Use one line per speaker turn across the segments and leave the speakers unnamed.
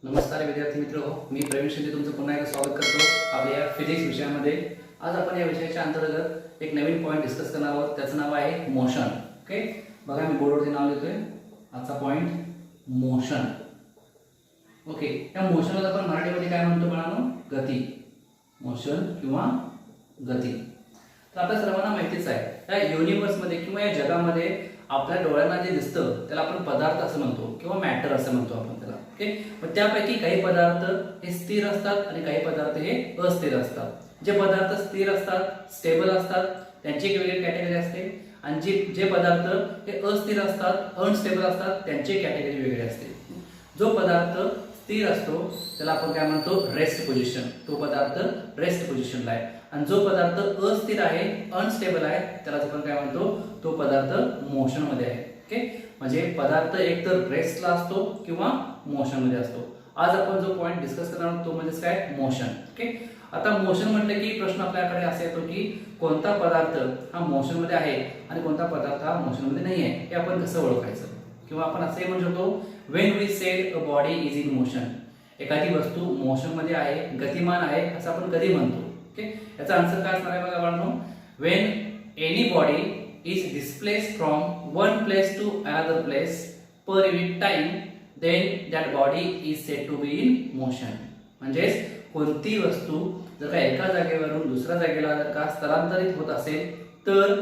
नमस्कार विद्यार्थी मित्र हो, मी प्रवीण शिंदे तुमचं पुन्हा एकदा स्वागत करतो आपल्या या फिजिक्स विषयामध्ये। आज आपण या विषयाच्या अंतर्गत एक नवीन पॉईंट डिस्कस करणार आहोत, त्याचं नाव आहे मोशन। ओके, बघा मी बोर्डवरती नाव लिहितोय, आजचा पॉईंट मोशन। ओके, या मोशनला आपण मराठीमध्ये काय म्हणतो बाळांनो? गती, मोशन किंवा गती। तर आपल्या सर्वांना माहितीच आहे, या युनिवर्समध्ये किंवा या जगामध्ये आपल्या डोळ्यांना जे दिसतं त्याला आपण पदार्थ असं म्हणतो किंवा मॅटर असं म्हणतो आपण त्याला। ओके, पण त्यापैकी काही पदार्थ हे स्थिर असतात आणि काही पदार्थ हे अस्थिर असतात। जे पदार्थ स्थिर असतात, स्टेबल असतात, त्यांची एक वेगळी कॅटेगरी असते, आणि जे पदार्थ हे अस्थिर असतात, अनस्टेबल असतात, त्यांची कॅटेगरी वेगळी असते। जो पदार्थ स्थिर असतो त्याला आपण काय म्हणतो? Rest position. तो पदार्थ रेस्ट पोझिशनला आहे, आणि जो पदार्थ अस्थिर आहे, अनस्टेबल आहे, त्याला आपण काय म्हणतो? तो पदार्थ मोशन मध्ये आहे। ओके, म्हणजे पदार्थ एकतर रेस्टला असतो किंवा मोशन मध्ये असतो। आज आपण जो पॉइंट डिस्कस करणार आहोत तो म्हणजे काय? मोशन। ओके, आता मोशन म्हटलं की प्रश्न आपल्याकडे असा येतो की कोणता पदार्थ हा मोशन मध्ये आहे आणि कोणता पदार्थ हा मोशन मध्ये नाही आहे, हे आपण कसं ओळखायचं? किंवा आपण असंही म्हणू शकतो, when we said a body is in motion, एखादी वस्तू मोशन मध्ये आहे, गतिमान आहे असं आपण कधी म्हणतो? ओके, याचा आन्सर काय असणार आहे बघा बाळांनो, when any body is displaced from one place to another place per unit time, then that body is said to be in motion. म्हणजे कोणती वस्तू जर का एका जागेवरून दुसऱ्या जागेला जर का स्थलांतरित होत असेल तर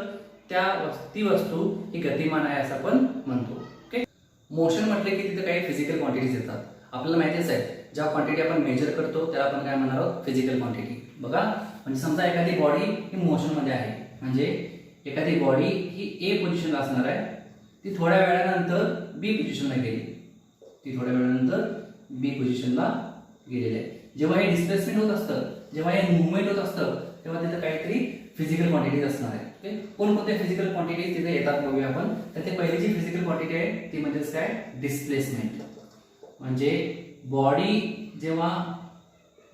ती वस्तू ही गतिमान आहे असं आपण म्हणतो। ओके, मोशन म्हटले की तिथे काही फिजिकल क्वांटिटीज येतात। आपल्याला माहितीच आहे, ज्या क्वांटिटी आपण मेजर करतो त्याला आपण काय म्हणणार आहोत? Physical quantity. बघा, म्हणजे समजा एखादी बॉडी ही मोशन मध्ये आहे, म्हणजे एखादी बॉडी ही ए पोझिशनला असणार आहे, ती थोड्या वेळानंतर बी पोझिशनला गेली, बी पोझिशनला गेलेली आहे। जेव्हा हे डिस्प्लेसमेंट होत असतं, जेव्हा हे मुवमेंट होत असतं, तेव्हा तिथे काहीतरी फिजिकल क्वांटिटीज असणार आहे। ओके, कोणकोणत्या फिजिकल क्वांटिटीज तिथे येतात बघूया आपण। तर ते पहिली जी फिजिकल क्वांटिटी आहे ती म्हणजे काय? डिस्प्लेसमेंट। म्हणजे बॉडी जेव्हा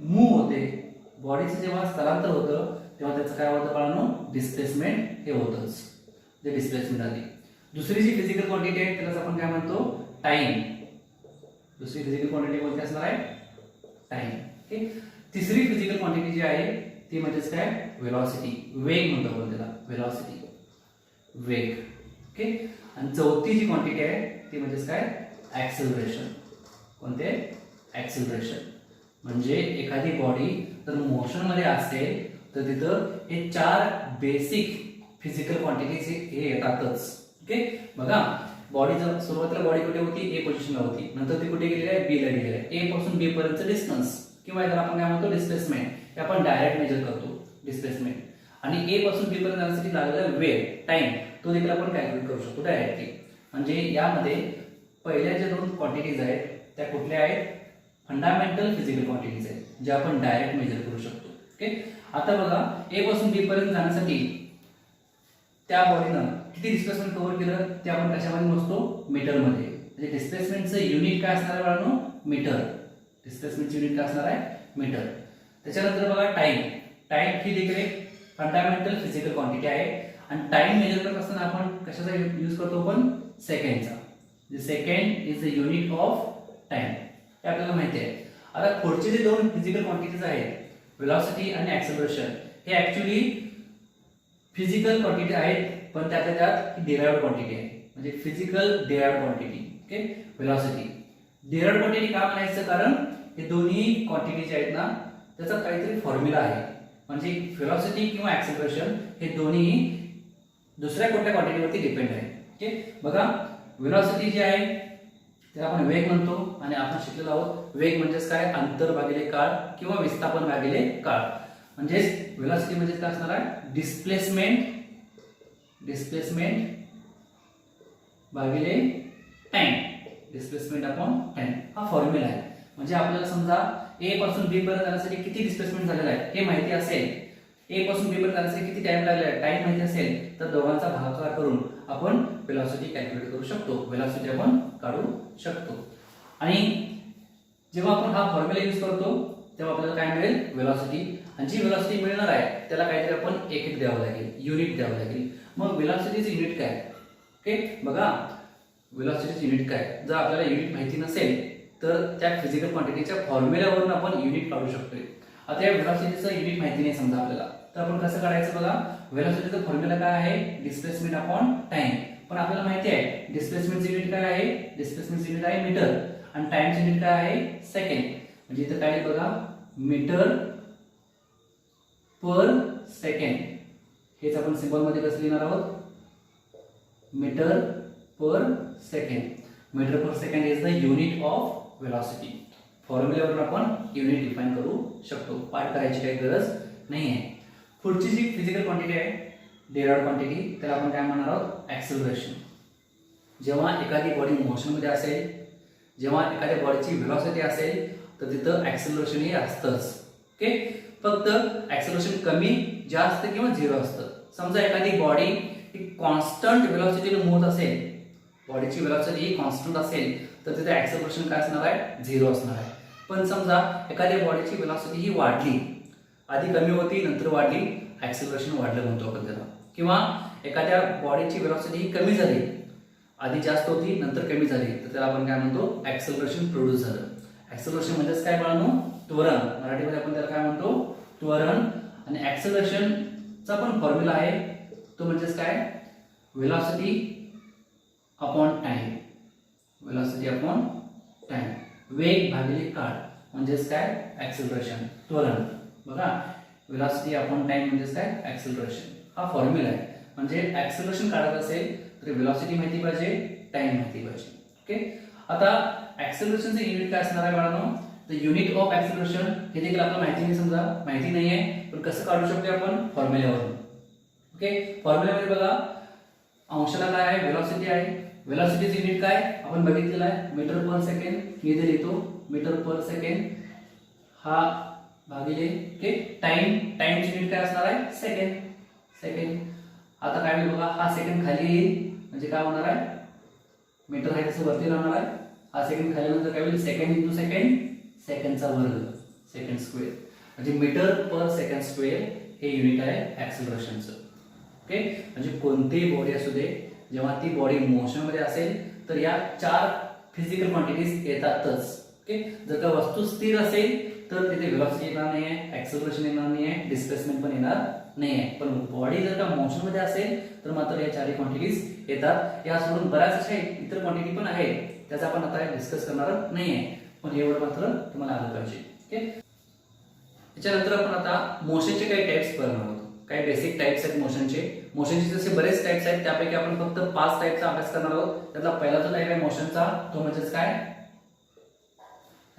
मूव्ह होते, बॉडीचं जेव्हा स्थलांतर होतं तेव्हा त्याचं काय होतं बाळांनो? डिस्प्लेसमेंट हे होतंच, जे डिस्प्लेसमेंट आली। दुसरी जी फिजिकल क्वांटिटी आहे त्यालाच आपण काय म्हणतो? टाइम। दुसरी फिजिकल क्वांटिटी कोणती असणार आहे? टाइम। ओके, तिसरी फिजिकल क्वांटिटी जी आहे ती म्हणजेच काय? वेलॉसिटी, वेग म्हणतो आपण त्याला, वेलॉसिटी, वेग। ओके, आणि चौथी जी क्वांटिटी आहे ती म्हणजेच काय? ऍक्सेलरेशन। कोणते? ऍक्सेलरेशन। म्हणजे एखादी बॉडी जर मोशन मध्ये असेल तर तिथं हे चार बेसिक फिजिकल क्वांटिटीज हे येतातच। ओके, बघा, बॉडी जर सुरुवातीला बॉडी कुठे होती? ए पोझिशनला होती, नंतर ती कुठे गेलेली आहे? बी ला गेलेली आहे। ए पासून बी पर्यंतचं डिस्टन्स किंवा याला आपण काय म्हणतो? डिस्प्लेसमेंट, हे आपण डायरेक्ट मेजर करतो डिस्प्लेसमेंट। आणि ए पासून बी पर्यंत जाण्यासाठी लागलेला वेळ, टाइम, तो देखील आपण कॅल्क्युलेट करू शकतो डायरेक्टली। म्हणजे यामध्ये पहिल्या ज्या दोन क्वांटिटीज आहेत त्या कुठल्या आहेत? फंडामेंटल फिजिकल क्वांटिटीज आहेत, जे आपण डायरेक्ट मेजर करू शकतो। ओके, आता बघा, ए पासून बी पर्यंत जाण्यासाठी त्या बॉडीनं किती डिस्प्लेसमेंट कव्हर केलं ते आपण कशामध्ये मोजतो? मीटरमध्ये। म्हणजे डिस्प्लेसमेंटचं युनिट काय असणार आहे बाळांनो? मीटर। डिस्प्लेसमेंटचं युनिट काय असणार आहे? मीटर। त्याच्यानंतर बघा टाइम, टाइम ही देखील एक फंडामेंटल फिजिकल क्वांटिटी आहे, आणि टाइम मेजर करत असताना आपण कशाचा यूज करतो? आपण सेकंडचा। Second is the unit of time, हे आपल्याला माहिती आहे। आता पुढचे जे दोन फिजिकल क्वांटिटीज आहेत, वेलॉसिटी आणि ऍक्सेलरेशन, हे ऍक्च्युअली फिजिकल क्वांटिटी आहेत, पण त्यातल्या त्यात ही डिराइव्ड क्वांटिटी आहे, म्हणजे physical derived quantity. Okay, velocity derived quantity का म्हणायचं? कारण हे दोन्ही क्वांटिटी जे आहेत ना त्याचा काहीतरी फॉर्म्युला आहे। म्हणजे वेलॉसिटी किंवा ऍक्सेलरेशन हे दोन्ही दुसऱ्या कुठल्या क्वांटिटीवरती डिपेंड आहे। ओके, बघा, वेलॉसिटी जी आहे त्याला आपण वेग म्हणतो, आणि आपण शिकलेलो आहोत वेग म्हणजेच काय? अंतर भागिले काळ किंवा विस्थापन भागिले काळ। म्हणजेच वेलॉसिटी म्हणजे काय असणार आहे? डिस्प्लेसमेंट भागिले टाइम, डिस्प्लेसमेंट अपॉन टाइम, हा फॉर्म्युला आहे। म्हणजे आपल्याला समजा ए पासून बी पर्यंत जाण्यासाठी किती डिस्प्लेसमेंट झालेला आहे हे माहिती असेल, ए पासून बी पर्यंत जाण्यासाठी किती टाइम लागलेला आहे टाइम माहिती असेल, तर दोघांचा भागाकार करून आपण वेलॉसिटी कॅल्क्युलेट करू शकतो, वेलॉसिटी आपण काढू शकतो। आणि जेव्हा आपण हा फॉर्म्युला यूज करतो तेव्हा आपल्याला काय मिळेल? वेलॉसिटी। आणि जी वेलॉसिटी मिळणार आहे त्याला काहीतरी आपण एकक द्यावं लागेल, युनिट द्यावं लागेल। मग वेलॉसिटीचं युनिट काय? ओके, बघा, वेलॉसिटीचं युनिट काय? जर आपल्याला युनिट माहिती नसेल तर त्या फिजिकल क्वांटिटीच्या फॉर्म्युल्यावरून आपण युनिट काढू शकतोय. आता या व्हेलॉसिटीचं युनिट माहिती नाही समजा आपल्याला, तर आपण कसं काढायचं बघा. व्हेलॉसिटीचा फॉर्म्युला काय आहे, डिस्प्लेसमेंट अपॉन टाइम. पण आपल्याला माहिती आहे डिस्प्लेसमेंटचं युनिट काय आहे, डिस्प्लेसमेंटचं युनिट आहे मीटर आणि टाइमचं युनिट काय आहे, सेकंड. म्हणजे इथं काय आहे बघा, मीटर पर सेकंड. हेच आपण सिंबल मध्ये कसं लिहिणार आहोत, metre per second. Metre per second is the unit of velocity. फॉर्म्युल्यावरून आपण युनिट डिफाइन करू शकतो, पाठ करायची काही गरज नाही आहे. पुढची जी फिजिकल क्वांटिटी आहे, डेराइव्ड क्वांटिटी, त्याला आपण काय म्हणणार आहोत, ऍक्सेलरेशन. जेव्हा एखादी बॉडी मोशन मध्ये असेल, जेव्हा एखाद्या बॉडीची व्हेलॉसिटी असेल, तर तिथं ऍक्सेलरेशन हे असतंच. ओके, फक्त ऍक्सेलरेशन कमी जास्त किंवा झिरो असतं. समजा एखादी बॉडी ही कॉन्स्टंट व्हेलॉसिटीने मूव्ह असेल, बॉडीची व्हेलॉसिटी ही कॉन्स्टंट असेल, तर तिथे ऍक्सेलरेशन काय असणार आहे, झिरो असणार आहे. पण समजा एखाद्या बॉडीची व्हेलॉसिटी ही वाढली, आधी कमी होती नंतर वाढली, ऍक्सेलरेशन वाढलं म्हणतो आपण त्याला. किंवा एखाद्या बॉडीची व्हेलॉसिटी ही कमी झाली, आधी जास्त होती नंतर कमी झाली, तर त्याला आपण काय म्हणतो, ऍक्सेलरेशन प्रोड्यूस झालं. ऍक्सेलरेशन म्हणजेच काय बाळांनो, त्वरण. मराठीमध्ये आपण त्याला काय म्हणतो, त्वरण. आणि ऍक्सेलरेशनचा पण फॉर्म्युला आहे, तो म्हणजेच काय, velocity upon time. Velocity upon time, वेग भागिले काळ म्हणजेच काय, ऍक्सेलरेशन, त्वरण. बघा, व्हेलॉसिटी अपॉन टाइम म्हणजेच काय, ऍक्सेलरेशन. हा फॉर्म्युला आहे. म्हणजे ऍक्सेलरेशन काढायचं असेल तर व्हेलॉसिटी माहिती पाहिजे, टाइम माहिती पाहिजे. ओके, आता ऍक्सेलरेशनचे युनिट काय असणार आहे बाळांनो, तर युनिट ऑफ ऍक्सेलरेशन हे देखील आपल्याला माहिती नाही, समजा माहिती नाही आहे, पण कसं काढू शकतो आपण, फॉर्म्युल्यावरून. ओके, फॉर्म्युल्यामध्ये बघा, अंशाला काय आहे, व्हेलॉसिटी आहे. व्हेलॉसिटीचे युनिट काय आपण बघितलेलं आहे, मीटर पर सेकंड. मी इथे लिहितो मीटर पर सेकंड, हा भागिले टाइम. टाइमचे युनिट काय असणार आहे, सेकंड. सेकंड. आता काय होईल बघा, हा सेकंड खाली येईल म्हणजे काय होणार आहे, मीटर आहे तसं वरती राहणार आहे. हा सेकंड खाली नंतर काय होईल, सेकंड इंटू सेकंड, सेकंडचा वर्ग, सेकंड स्क्वेअर. म्हणजे मीटर पर सेकंड स्क्वेअर हे युनिट आहे ऍक्सेलरेशनचं. ओके, म्हणजे कोणतीही बॉडी असू दे, जेव्हा ती बॉडी मोशन मध्ये असेल तर या 4 फिजिकल क्वांटिटीज येतातच. ओके, जर का वस्तू स्थिर असेल तर तिथे व्हेलॉसिटी येणार नाही आहे, ऍक्सेलरेशन येणार नाही आहे, डिस्प्लेसमेंट पण येणार नाही आहे. पण बॉडी जर का मोशन मध्ये असेल तर मात्र या 4 क्वांटिटीज येतात. या सोडून बऱ्याच अशा इतर क्वांटिटी पण आहेत, त्याचा आपण आता डिस्कस करणार नाही आहे, पण एवढं मात्र तुम्हाला आलं पाहिजे. ओके, त्याच्यानंतर आपण आता मोशनचे काही टाइप्स करणार आहोत. काही बेसिक टाइप्स आहेत मोशनचे. मोशनचे जसे बरेच टाइप्स आहेत, त्यापैकी आपण फक्त 5 टाइपचा अभ्यास करणार आहोत. त्यातला पहिला जो टाइप आहे मोशनचा, तो म्हणजेच काय,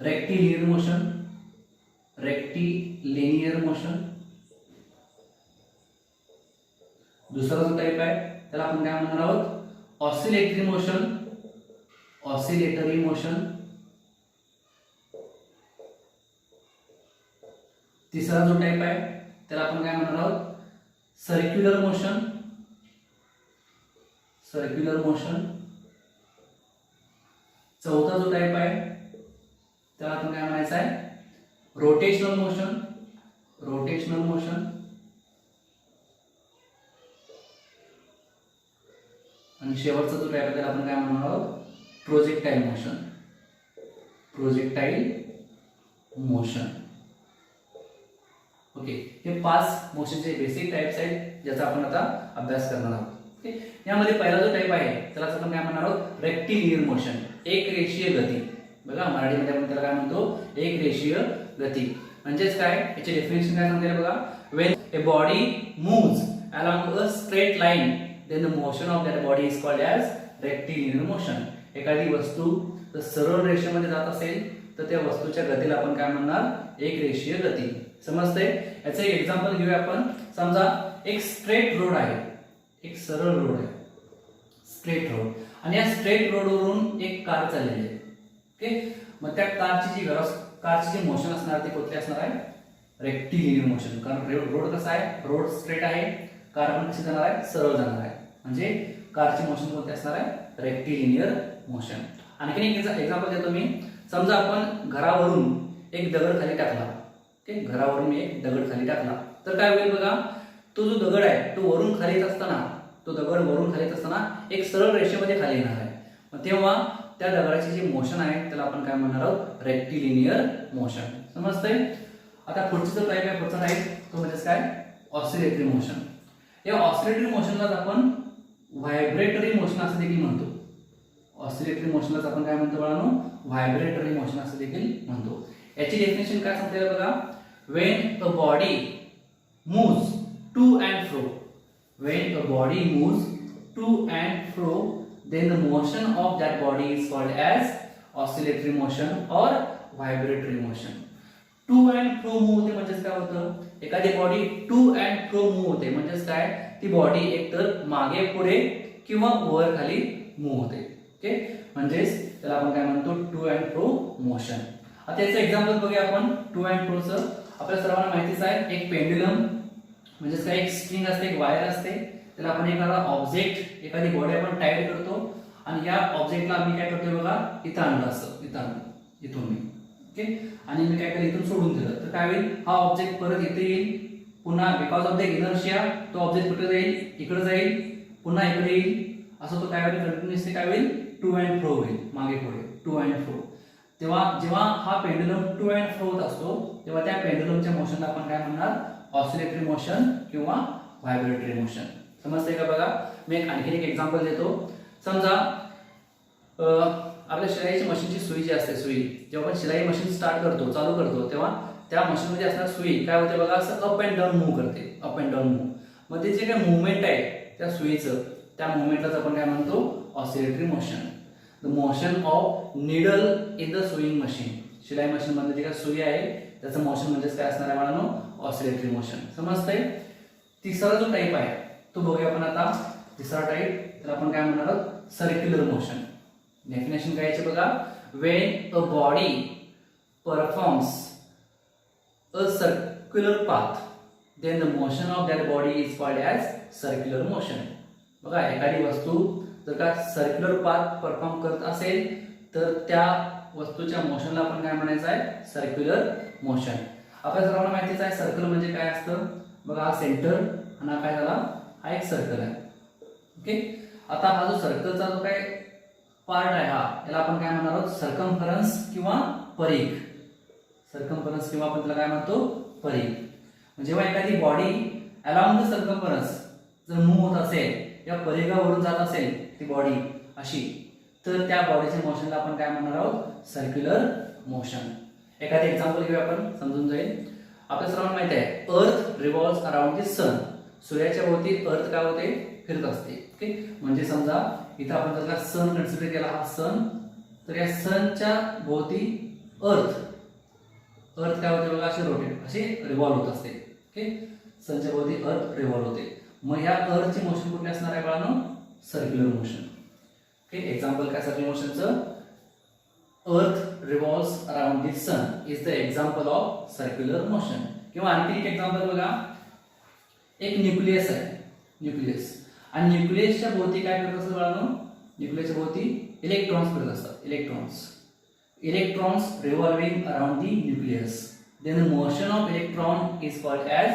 रेक्टिलिनियर मोशन. Rectilinear motion. दुसरा जो टाइप आहे त्याला आपण काय म्हणणार आहोत, ऑसिलेटरी मोशन. Oscillatory motion. तिसरा जो टाइप आहे त्याला आपण काय म्हणणार आहोत, सर्क्युलर मोशन. Circular motion. चौथा जो टाइप आहे त्याला आपण काय म्हणायचं आहे, रोटेशनल मोशन. Rotational motion. आणि शेवटचा जो टाइप आहे त्याला आपण काय म्हणणार आहोत, projectile motion. Projectile motion. Okay, हे 5 मोशनचे बेसिक टाइप्स आहेत ज्याचा आपण आता अभ्यास करणार आहोत. ओके, यामध्ये पहिला जो टाइप आहे त्याला आपण काय म्हणणार आहोत, रेक्टिलिनियर मोशन. एक रेषीय गती. बघा, मराठीमध्ये आपण त्याला काय म्हणतो, एक रेषीय गती. म्हणजेच काय, याचे डेफिनेशन काय सांगते बघा, when a body moves along a straight line then the motion of that body is called as rectilinear motion. एखादी वस्तू जर सरळ रेषेमध्ये जात असेल तर त्या वस्तूच्या गतीला आपण काय म्हणणार, एक रेषीय गती. समजते? याचं एक एक्झाम्पल घेऊया आपण. समजा एक स्ट्रेट रोड आहे, एक सरळ रोड आहे, स्ट्रेट रोड, आणि या स्ट्रेट रोडवरून एक कार चाललेली आहे. ओके, मग त्या कारची जी मोशन असणार ती कोणती असणार आहे, रेक्टिलिनियर मोशन. कारण रोड कसा आहे, रोड स्ट्रेट आहे, कार पण कशी जाणार आहे, सरळ जाणार आहे. म्हणजे कारची मोशन कोणती असणार आहे, रेक्टिलिनियर मोशन. आणखी एक एक्झाम्पल देतो मी. समजा आपण घरावरून एक दगड खाली टाकला. ओके, घरावरून एक दगड खाली टाकला तर काय होईल बघा, तो जो दगड आहे तो वरून खाली येत असताना, तो दगड वरून खाली येत असताना एक सरळ रेषेमध्ये खाली येणार आहे. मग तेव्हा त्या दगडाची जी मोशन आहे त्याला आपण काय म्हणणार आहोत, रेक्टिलिनियर मोशन. समजतंय. आता पुढचा जो टाईप आहे, पुढचा टाईप तो म्हणजे काय, ऑसिलेटरी मोशन. या ऑसिलेटरी मोशनलाच आपण व्हायब्रेटरी मोशन असं देखील म्हणतो. ऑसिलेटरी मोशनलाच आपण काय म्हणतो बाळांनो, व्हायब्रेटरी मोशन असं देखील म्हणतो. याची डेफिनेशन काय सांगते बघा, when a body moves to and fro, when a body moves to and fro, then the motion of that body is called as oscillatory motion or vibratory motion. To and fro move होते म्हणजेच काय होतं, एखादी body to and fro move होते म्हणजेच काय, ती body एकतर मागे पुढे किंवा वर खाली मूव्ह होते. ओके, म्हणजेच त्याला आपण काय म्हणतो, टू अँड फ्रो मोशन. आता याचं एक्झाम्पल बघूया आपण टू अँड फ्रोचं. आपल्या सर्वांना माहितीच आहे, एक पेंड्युलम म्हणजेच काय, एक स्ट्रिंग असते, एक वायर असते, त्याला आपण एखादा ऑब्जेक्ट, एखादी बॉडी आपण टाईट करतो आणि या ऑब्जेक्टला आम्ही काय करतोय बघा, इथं आणलं असं, इथं आणलं, इथून मी. ओके, आणि मी काय केलं, इथून सोडून दिलं तर काय होईल, हा ऑब्जेक्ट परत इथे येईल, पुन्हा बिकॉज ऑफ द इनर्शिया तो ऑब्जेक्ट कुठे जाईल, इकडे जाईल, पुन्हा इकडे येईल, असं तो काय होईल, कंटिन्युअसली काय होईल, टू अँड फ्रो होईल, मागे पुढे टू अँड फ्रो. तेव्हा जेव्हा हा पेंडुलम टू अँड फ्रो होत असतो तेव्हा त्या पेंडुलमच्या मोशनला आपण काय म्हणणार, ऑसिलेटरी मोशन किंवा व्हायब्रेटरी मोशन. समजतंय का बघा. मी आणखी एक एक्झाम्पल देतो. समजा आपल्या शिलाईच्या मशीनची सुई जी असते, सुई जेव्हा आपण शिलाई मशीन स्टार्ट करतो, चालू करतो, तेव्हा त्या मशीनमध्ये असणारी सुई काय होते बघा, असं अप अँड डाऊन मूव्ह करते, अप अँड डाऊन मूव्ह. मग ते जे काही मुवमेंट आहे त्या सुईचं, त्या मुवमेंटलाच आपण काय म्हणतो, oscillatory motion. The motion of needle in the sewing machine. शिलाई मशीन मध्ये जे काही सुई आहे त्याचं मोशन म्हणजेच काय असणार आहे बाळांनो, ऑसिलेटरी मोशन. समजतंय. तिसरा जो टाईप आहे तो बघूया आपण आता. तिसरा टाईप त्याला आपण काय म्हणणार आहोत, सर्क्युलर मोशन. डेफिनेशन काय याचे बघा, when a body performs a circular path then the motion of that body is called as circular motion. बघा, एखादी वस्तू जर का सर्क्युलर पाथ परफॉर्म करत असेल तर त्या वस्तूच्या मोशनला आपण काय म्हणायचं आहे, सर्क्युलर मोशन. आपल्या सर्वांना माहितीच आहे सर्कल म्हणजे काय असतं. बघा, हा सेंटर आणि हा काय झाला, हा एक सर्कल आहे. ओके, आता हा जो सर्कलचा जो काय पार्ट आहे हा, याला आपण काय म्हणणार आहोत, सर्कम्फरन्स किंवा परिघ. सर्कम्फरन्स किंवा आपण त्याला काय म्हणतो, परिघ. जेव्हा एखादी बॉडी अलॉंग द सर्कम्फरन्स जर मूव्ह होत असेल, या परिघावरून जात असेल ती बॉडी अशी, तर त्या बॉडीच्या मोशनला आपण काय म्हणणार आहोत, सर्क्युलर मोशन. एखादे एक्झाम्पल घेऊया आपण, समजून जाईल. आपल्या सर्वांना माहिती आहे, अर्थ रिव्हॉल्व्स अराउंड द सन. सूर्याच्या भोवती अर्थ काय होते, फिरत असते. ओके, म्हणजे समजा इथं आपण जर सन कन्सिडर केला, हा सन, तर या सनच्या भोवती अर्थ काय होते बघा, असे रोटेट, असे रिव्हॉल्व होत असते. ओके, सनच्या भोवती अर्थ रिव्हॉल्व होते. मग या अर्थची मोशन कुठली असणार आहे बाळांनो, सर्क्युलर मोशन. ओके, एक्झाम्पल काय सर्क्युलर मोशनचं, earth revolves around the sun is the example of circular motion. किंवा आणखी एक एक्झाम्पल बघा, एक न्यूक्लियस आहे, न्यूक्लियस, आणि न्यूक्लियसच्या भोवती काय करत असतात बाळांनो, न्यूक्लियसच्या भोवती इलेक्ट्रॉन्स फिरत असतात. Electrons revolving around the nucleus, then the motion of electron is called as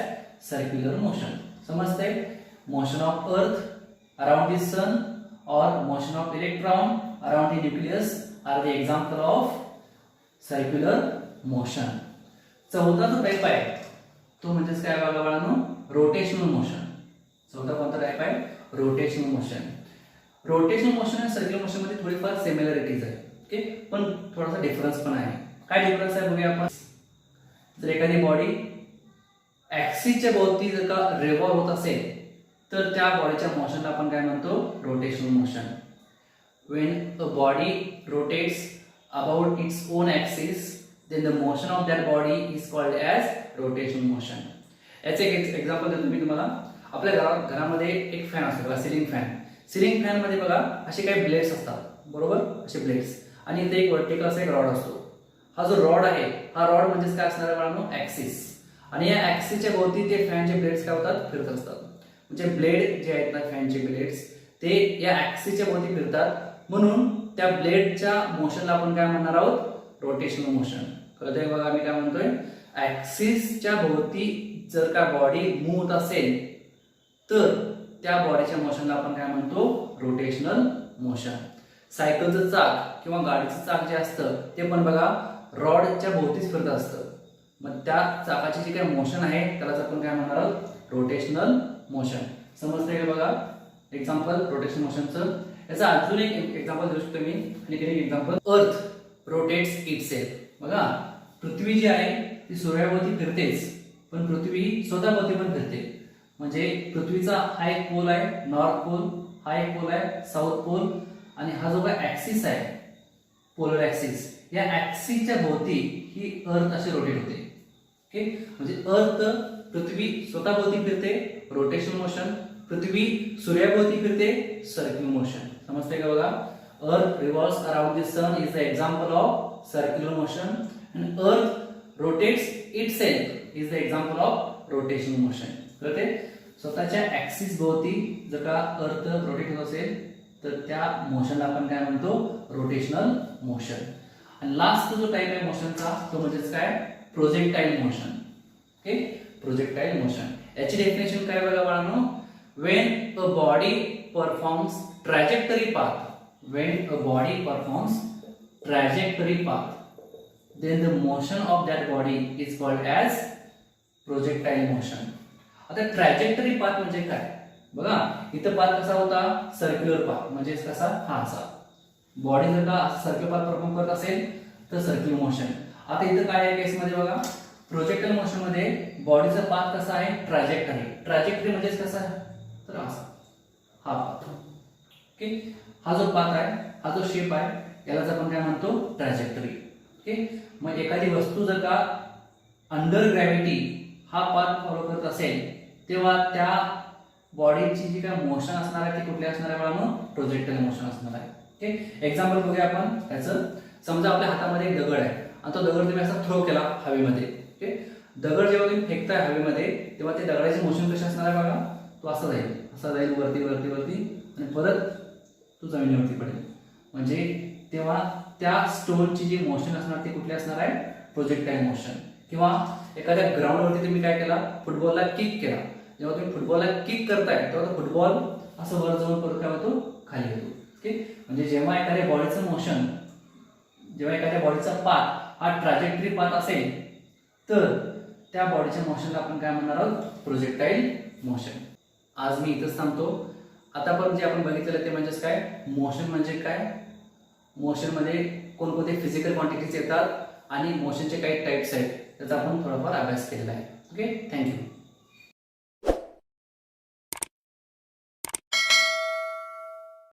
circular motion. समजतंय. Motion of earth around the sun और motion of electron around the nucleus are the example of circular motion. चौथा जो type आहे तो म्हणजेच काय बघा बाळांनो, रोटेशनल मोशन. चौथा कोणता टाईप आहे, रोटेशनल मोशन. रोटेशनल मोशन आणि सर्क्युलर मोशन मध्ये थोडीफार सिमिलरिटीज आहे. ओके, पण थोडासा डिफरन्स पण आहे. काय डिफरन्स आहे बघूया आपण. जर एखादी बॉडी ऍक्सिसच्या भोवती जर का रिव्हॉल्व होत असेल तर त्या बॉडीच्या मोशनला आपण काय म्हणतो, rotational motion. When a body rotates about its own axis then the motion of that body is called as rotational motion. याचे एक एक्झाम्पल देतो मी तुम्हाला. आपल्या घरामध्ये एक फॅन असतो बघा, सिलिंग फॅन. सिलिंग फॅन मध्ये बघा असे काही ब्लेड्स असतात, बरोबर, असे ब्लेड्स, आणि इथे एक वर्टिकल असा एक रॉड असतो. हा जो रॉड आहे, हा रॉड म्हणजेच काय असणार आहे बाळांनो, ऍक्सिस. आणि या ऍक्सिसच्या भोवती ते फॅनचे ब्लेड्स काय होतात, फिरत असतात. म्हणजे ब्लेड जे आहेत ना, फॅनचे ब्लेड्स, ते या ऍक्सिसच्या भोवती फिरतात. म्हणून त्या ब्लेडच्या मोशनला आपण काय म्हणणार आहोत, रोटेशनल मोशन. कळतंय बघा मी काय म्हणतोय, ऍक्सिसच्या भोवती जर का बॉडी मूव्ह होत असेल तर त्या बॉडीच्या मोशनला आपण काय म्हणतो, रोटेशनल मोशन. सायकलचं चाक किंवा गाडीचं चाक जे असतं ते पण बघा रॉडच्या भोवतीच फिरत असतं. मग त्या चाकाची जी काही मोशन आहे त्यालाच आपण काय म्हणणार आहोत, रोटेशनल मोशन. समजतंय का बघा एक्झाम्पल रोटेशनल मोशनचं. याचा अजून एक एक्झाम्पल देऊ शकतो मी. आणि एक एक्झाम्पल, अर्थ रोटेट्स इटसेल्फ. बघा पृथ्वी जी आहे ती सूर्याभोवती फिरतेच, पण पृथ्वी स्वतःभोवती पण फिरते. म्हणजे पृथ्वीचा हा एक पोल आहे नॉर्थ पोल, हा एक पोल आहे साऊथ पोल, आणि हा जो काय ऍक्सिस आहे पोलर ऍक्सिस, या ऍक्सिसच्या भोवती ही अर्थ अशी रोटेट होते. ओके, म्हणजे अर्थ पृथ्वी स्वतःभोवती फिरते रोटेशनल मोशन, पृथ्वी सूर्याभोवती फिरते सर्क्युलर मोशन. समजते का बघा, earth revolves around the sun is the example of circular motion, and earth rotates itself is the example of rotational motion. कळते, स्वतःच्या ऍक्सिस भोवती जर का अर्थ रोटेट होत असेल तर त्या मोशनला आपण काय म्हणतो, रोटेशनल मोशन. आणि लास्ट जो टाइप आहे मोशनचा तो म्हणजेच काय, projectile motion. Okay, projectile motion. याची डेफिनेशन काय बघा बाळांनो, when a body performs trajectory path, when a body performs trajectory path, then the motion of that body is called as projectile motion. आता ट्रॅजेक्टरी पाथ म्हणजे काय बघा, इथं path कसा होता, सर्क्युलर पाथ. म्हणजे कसा, हा असा. बॉडी जर का सर्क्युलर पाथ परफॉर्म करत असेल तर सर्क्युलर मोशन. आता इथं काय आहे केसमध्ये बघा, प्रोजेक्टाइल मोशन मध्ये बॉडीचा पाथ कसा आहे, ट्रॅजेक्टरी. ट्रॅजेक्टरी म्हणजे कसा, तर असा हा पाथ. ओके, हा जो पाथ आहे, हा जो शेप आहे यालाच आपण काय म्हणतो, ट्रॅजेक्टरी. ओके, मग एखादी वस्तू जर का अंडर ग्रॅव्हिटी हा पाथ फॉलो करत असेल तेव्हा त्या बॉडीची जी काय मोशन असणार आहे ती कुठली असणार आहे बाळांनो, प्रोजेक्टाइल मोशन असणार आहे. ओके, एक्झाम्पल बघूया आपण त्याचं. समजा आपल्या हातामध्ये एक दगड आहे आणि तो दगड तुम्ही असा थ्रो केला हवेमध्ये. ओके, दगड जेव्हा तुम्ही फेकताय हवेमध्ये तेव्हा ते दगडाची मोशन कशी असणार आहे बघा, तो असा जाईल वरती वरती वरती आणि परत तो जमिनीवरती पडेल. म्हणजे तेव्हा त्या स्टोनची जी मोशन असणार ती कुठली असणार आहे, प्रोजेक्टाइल मोशन. किंवा एखाद्या ग्राउंडवरती तुम्ही काय केला, फुटबॉलला किक केला. जेव्हा तुम्ही फुटबॉलला किक करताय तेव्हा फुटबॉल असं वर जाऊन परत काय होतो, खाली येतो. ओके, म्हणजे जेव्हा एखाद्या बॉडीचं मोशन, जेव्हा एखाद्या बॉडीचा पाथ हा ट्रॅजेक्टरी पाथ असेल तर त्या बॉडीच्या मोशनला आपण काय म्हणणार आहोत, प्रोजेक्टाइल मोशन. आज मी इथंच थांबतो. आतापर्यंत जे आपण बघितलेलं ते म्हणजेच काय, मोशन म्हणजे काय, मोशनमध्ये कोणकोणते फिजिकल क्वांटिटीज येतात आणि मोशनचे काही टाइप्स आहेत त्याचा आपण थोडाफार अभ्यास केलेला आहे. Okay, thank you.